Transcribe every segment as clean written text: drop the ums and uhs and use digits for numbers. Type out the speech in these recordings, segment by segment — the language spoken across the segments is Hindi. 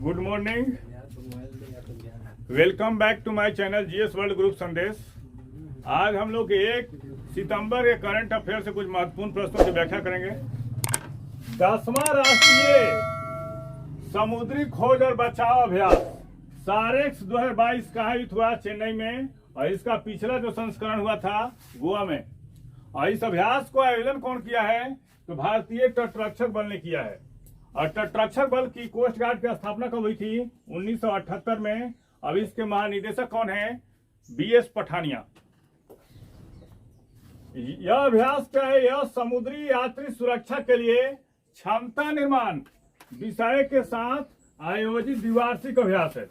Good morning, welcome back to my channel GS world group Sandesh. आज हम लोग 1 सितंबर के करंट अफेयर से कुछ महत्वपूर्ण प्रश्नों की व्याख्या करेंगे। 10वां राष्ट्रीय समुद्री खोज और बचाव अभ्यास सारेक्स 2022 का आयोजित हुआ चेन्नई में, और इसका पिछला जो संस्करण हुआ था गोवा में। और इस अभ्यास को आयोजन कौन किया है? तो भारतीय तटरक्षक बल ने किया है। और तटरक्षक बल की कोस्ट गार्ड की स्थापना कब हुई थी? 1978 में। अब इसके महानिदेशक कौन है? बीएस पठानिया। यह अभ्यास क्या है? यह समुद्री यात्री सुरक्षा के लिए क्षमता निर्माण विषय के साथ आयोजित द्विवार्षिक अभ्यास है।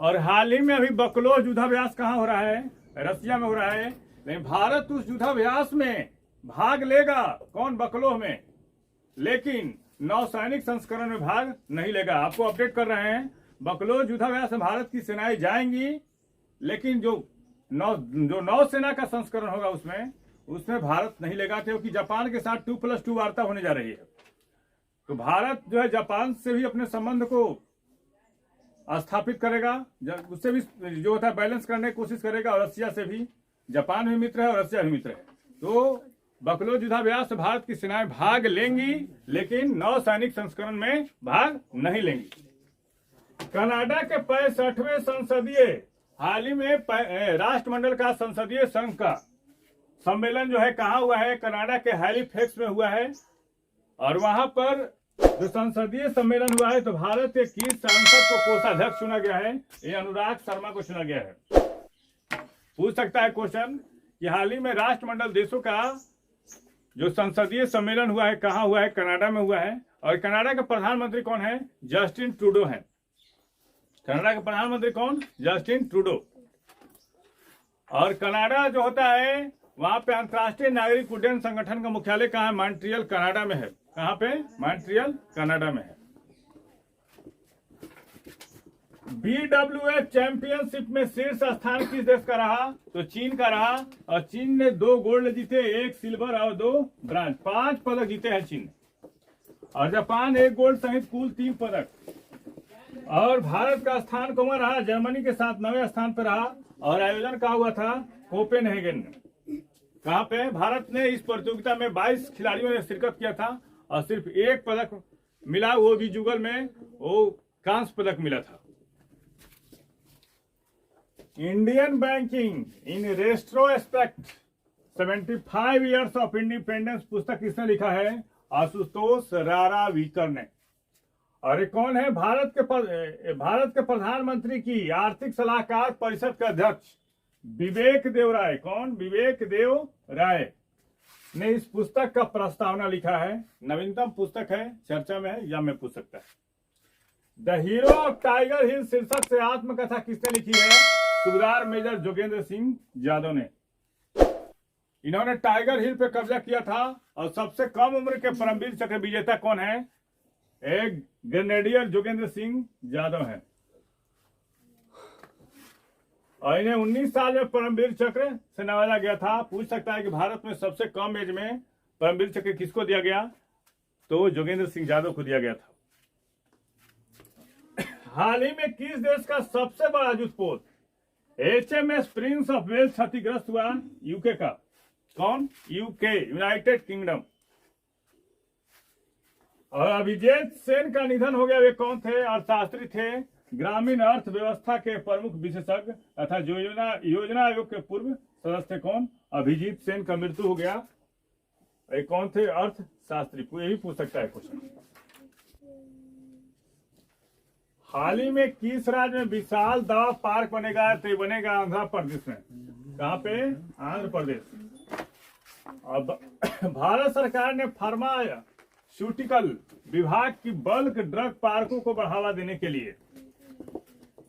और हाल ही में अभी बकलोह युद्धाभ्यास कहाँ हो रहा है? रसिया में हो रहा है। लेकिन भारत उस युद्धाभ्यास में भाग लेगा। कौन? बकलोह में। लेकिन नौसैनिक संस्करण में भाग नहीं लेगा। आपको अपडेट कर रहे हैं, बकलोह युद्धाभ्यास में भारत की सेनाएं जाएंगी, लेकिन जो नौसेना का संस्करण होगा उसमें भारत नहीं लेगा, क्योंकि जापान के साथ 2+2 वार्ता होने जा रही है। तो भारत जो है जापान से भी अपने संबंध को स्थापित करेगा, उससे भी जो होता है बैलेंस करने की कोशिश करेगा। और रसिया से भी, जापान भी मित्र है और रसिया भी मित्र है। तो बकलोह युद्धाभ्यास में भारत की सेनाएं भाग लेंगी, लेकिन नौसैनिक संस्करण में भाग नहीं लेंगी। कनाडा के 65वें संसदीय हाल ही में राष्ट्रमंडल का संसदीय संघ का सम्मेलन जो है कहाँ हुआ है? कनाडा के हैलिफैक्स में हुआ है। और वहां पर जो संसदीय सम्मेलन हुआ है, तो भारत के किस सांसद को कोषाध्यक्ष चुना गया है? ये अनुराग शर्मा को चुना गया है। पूछ सकता है क्वेश्चन कि हाल ही में राष्ट्रमंडल देशों का जो संसदीय सम्मेलन हुआ है कहाँ हुआ है? कनाडा में हुआ है। और कनाडा के प्रधानमंत्री कौन है? जस्टिन ट्रूडो है। कनाडा के प्रधानमंत्री कौन? Justin Trudeau. और कनाडा जो होता है वहां पे अंतर्राष्ट्रीय नागरिक उड्डयन संगठन का मुख्यालय कहाँ है? मॉन्ट्रियल कनाडा में है। कहाँ पे? मॉन्ट्रियल कनाडा में है। BWF चैंपियनशिप में शीर्ष स्थान किस देश का रहा? तो चीन का रहा। और चीन ने 2 गोल्ड जीते, 1 सिल्वर और 2 ब्रांज, 5 पदक जीते हैं चीन। और जापान 1 गोल्ड सहित कुल 3 पदक। और भारत का स्थान कौन रहा? जर्मनी के साथ 9वें स्थान पर रहा। और आयोजन कहाँ हुआ था? कोपेनहेगन में। कहाँ पे? भारत ने इस प्रतियोगिता में 22 खिलाड़ियों ने शिरकत किया था, और सिर्फ 1 पदक मिला, वो भी जुगल में, वो कांस्य पदक मिला था। Indian banking in retrospect 75 years of independence पुस्तक किसने लिखा है? आशुतोष रारावीकर ने। और ये कौन है? भारत के प्रधानमंत्री की आर्थिक सलाहकार परिषद के अध्यक्ष विवेक देव राय। कौन? विवेक देव राय ने इस पुस्तक का प्रस्तावना लिखा है। नवीनतम पुस्तक है, चर्चा में है, या में पूछ सकता है। द हीरो ऑफ टाइगर हिल शीर्षक से आत्मकथा किसने लिखी है? सूबेदार मेजर जोगेंद्र सिंह यादव ने। इन्होंने टाइगर हिल पे कब्जा किया था। और सबसे कम उम्र के परमवीर चक्र विजेता कौन है? एक ग्रेनेडियर जोगेंद्र सिंह यादव है। और इन्हें 19 साल में परमवीर चक्र से नवाजा गया था। पूछ सकता है कि भारत में सबसे कम एज में परमवीर चक्र किसको दिया गया? तो जोगेंद्र सिंह यादव को दिया गया था। हाल ही में किस देश का सबसे बड़ा युद्धपोत HMS प्रिंस ऑफ वेल्स क्षतिग्रस्त हुआ? यूके का। कौन? UK, United kingdom. और अभिजीत सेन का निधन हो गया। वे कौन थे? अर्थशास्त्री थे, ग्रामीण अर्थव्यवस्था के प्रमुख विशेषज्ञ तथा योजना आयोग के पूर्व सदस्य। कौन? अभिजीत सेन का मृत्यु हो गया। ये कौन थे? अर्थशास्त्री। ये भी पूछ सकता है क्वेश्चन। हाल ही में किस राज्य में विशाल दवा पार्क बनेगा? तो ये बनेगा आंध्र प्रदेश में। कहाँ पे? आंध्र प्रदेश। अब भारत सरकार ने फार्मास्यूटिकल विभाग की बल्क ड्रग पार्कों को बढ़ावा देने के लिए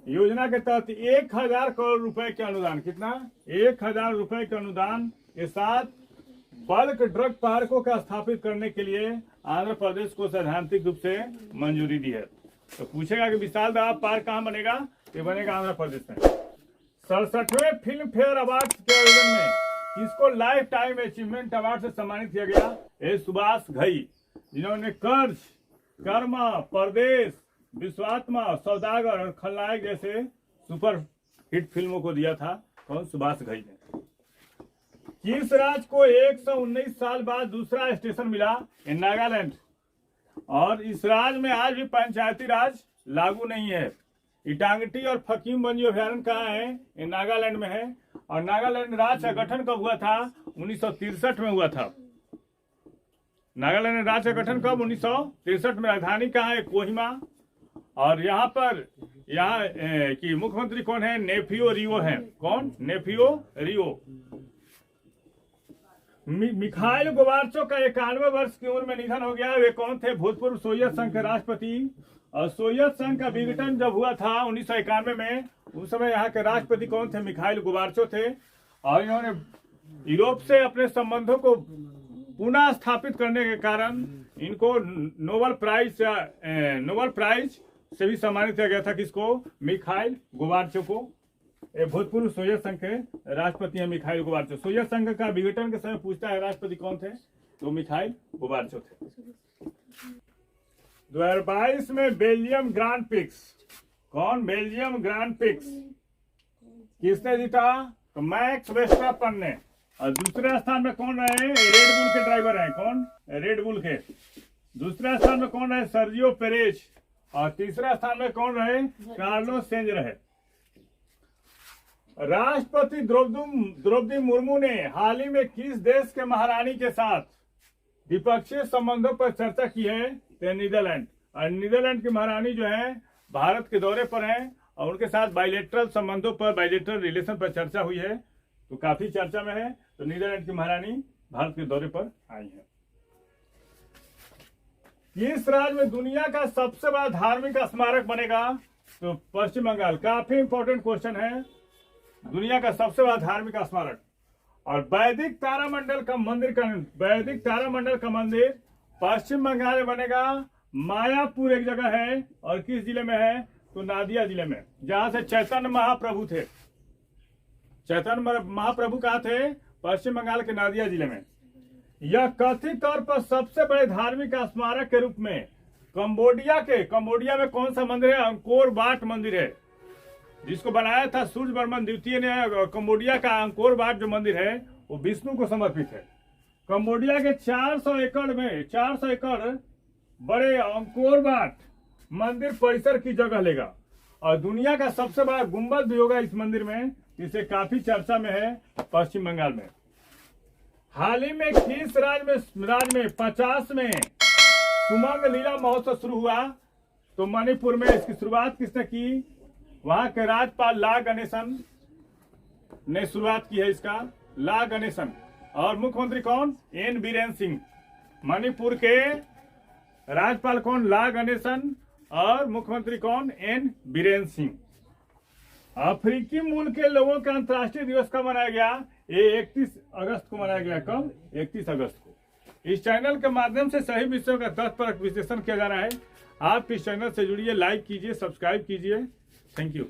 योजना के तहत 1000 करोड़ रुपए के अनुदान, कितना? 1000 रुपए के अनुदान के साथ बल्क ड्रग पार्कों का स्थापित करने के लिए आंध्र प्रदेश को सैद्धांतिक रूप से मंजूरी दी है। तो पूछेगा कि विशाल दवा पार्क कहाँ बनेगा? ये बनेगा आंध्र प्रदेश में। 67वें फिल्म फेयर अवार्ड के आयोजन में किसको लाइफ टाइम अचीवमेंट अवार्ड से सम्मानित किया गया? सुभाष घई, जिन्होंने कर्ज, कर्मा, परदेश, विश्वात्मा, सौदागर और खलनायक जैसे सुपर हिट फिल्मों को दिया था। कौन? सुभाष घई ने। किस राज्य को 119 साल बाद दूसरा स्टेशन मिला? नागालैंड। और इस राज्य में आज भी पंचायती राज लागू नहीं है। इटांगटी और फकीम वन्य अभ्यारण्य कहाँ है? ये नागालैंड में है। और नागालैंड राज्य का गठन कब हुआ था? 1963 में हुआ था। नागालैंड राज्य का गठन कब? 1963 में। राजधानी कहाँ है? कोहिमा। और यहाँ की मुख्यमंत्री कौन है? नेफियो रियो है। कौन? नेफियो रियो। मिखाइल गोर्बाचोव का 91 वर्ष की उम्र में निधन हो गया। वे कौन थे? भूतपूर्व सोवियत संघ के राष्ट्रपति। और सोवियत संघ का विघटन जब हुआ था 1991 में, उस समय यहाँ के राष्ट्रपति कौन थे? मिखाइल गोर्बाचोव थे। और इन्होंने यूरोप से अपने संबंधों को पुनः स्थापित करने के कारण इनको नोबेल प्राइज से भी सम्मानित किया गया था। किसको? मिखाइल गोर्बाचोव को। भूतपूर्व सोवियत संघ के राष्ट्रपति हैं मिखाइल गोर्बाचोव। सोवियत संघ का विघटन के समय पूछता है राष्ट्रपति कौन थे? तो मिखाइल गोर्बाचोव थे। 2022 में बेल्जियम ग्रांड प्रिक्स। कौन? बेल्जियम ग्रांड प्रिक्स किसने जीता? तो मैक्स वेस्टरपेन ने। और दूसरे स्थान में कौन रहे? रेड बुल के ड्राइवर हैं। कौन? रेड बुल के। दूसरे स्थान में कौन रहे? Sergio Perez. और तीसरा स्थान में कौन रहे? कार्लोस सेंज रहे। राष्ट्रपति द्रौपदी मुर्मू ने हाल ही में किस देश के महारानी के साथ द्विपक्षीय संबंधों पर चर्चा की है? तो नीदरलैंड। और नीदरलैंड की महारानी जो है भारत के दौरे पर हैं और उनके साथ बायलैटरल संबंधों पर, बायलैटरल रिलेशन पर चर्चा हुई है। तो काफी चर्चा में है। तो नीदरलैंड की महारानी भारत के दौरे पर आई है। किस राज्य में दुनिया का सबसे बड़ा धार्मिक स्मारक बनेगा? तो पश्चिम बंगाल। काफी इंपॉर्टेंट क्वेश्चन है। दुनिया का सबसे बड़ा धार्मिक स्मारक। और वैदिक तारामंडल का मंदिर पश्चिम बंगाल में बनेगा। मायापुर एक जगह है। और किस जिले में है? तो नादिया जिले में, जहां से चैतन्य महाप्रभु थे। चैतन्य महाप्रभु कहाँ थे? पश्चिम बंगाल के नादिया जिले में। यह कथित तौर पर सबसे बड़े धार्मिक स्मारक के रूप में कंबोडिया में कौन सा मंदिर है? अंकोर वाट मंदिर है, जिसको बनाया था सूर्यवर्मन द्वितीय ने। कंबोडिया का अंकोर वाट जो मंदिर है वो विष्णु को समर्पित है। कंबोडिया के 400 एकड़ बड़े अंकोर वाट मंदिर परिसर की जगह लेगा। और दुनिया का सबसे बड़ा गुंबद भी होगा इस मंदिर में। इसे काफी चर्चा में है पश्चिम बंगाल में। हाल ही में किस राज्य में 50वें सुमंग लीला महोत्सव शुरू हुआ? तो मणिपुर में। इसकी शुरुआत किसने की? वहां के राज्यपाल ला गणेशन ने शुरुआत की है इसका। ला गणेशन। और मुख्यमंत्री कौन? एन बीरेन सिंह। मणिपुर के राज्यपाल कौन? ला गणेशन। और मुख्यमंत्री कौन? एन बीरेन सिंह। अफ्रीकी मूल के लोगों का अंतर्राष्ट्रीय दिवस कब मनाया गया? ये 31 अगस्त को मनाया गया। कब? 31 अगस्त को। इस चैनल के माध्यम से सही विषयों का तथ्यपरक विश्लेषण किया जा रहा है। आप इस चैनल से जुड़िए, लाइक कीजिए, सब्सक्राइब कीजिए। Thank you.